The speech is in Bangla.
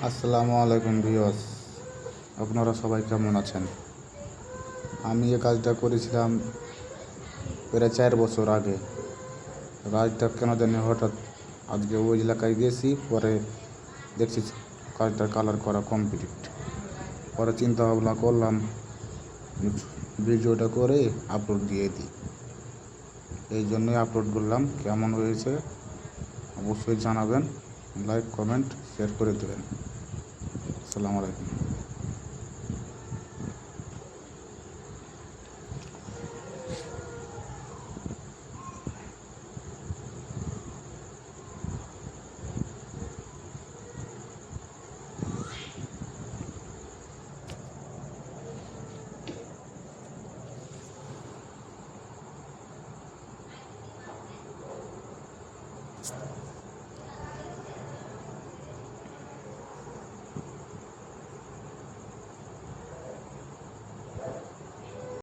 আসসালামু আলাইকুম ভিউয়ার্স, আপনারা সবাই কেমন আছেন? আমি এই কাজটা করেছিলাম প্রায় 4 বছর আগে। কাজটা কেন জানি হঠাৎ আজকে ওই এলাকায় গেছি, পরে দেখছি কাজটা কালার করা কমপ্লিট। পরে চিন্তা ভাবনা করলাম ভিডিওটা করে আপলোড দিয়ে দিই। এই জন্যই আপলোড করলাম। কেমন হয়েছে অবশ্যই জানাবেন, লাইক কমেন্ট শেয়ার করে দেবেন। আসসালামু আলাইকুম।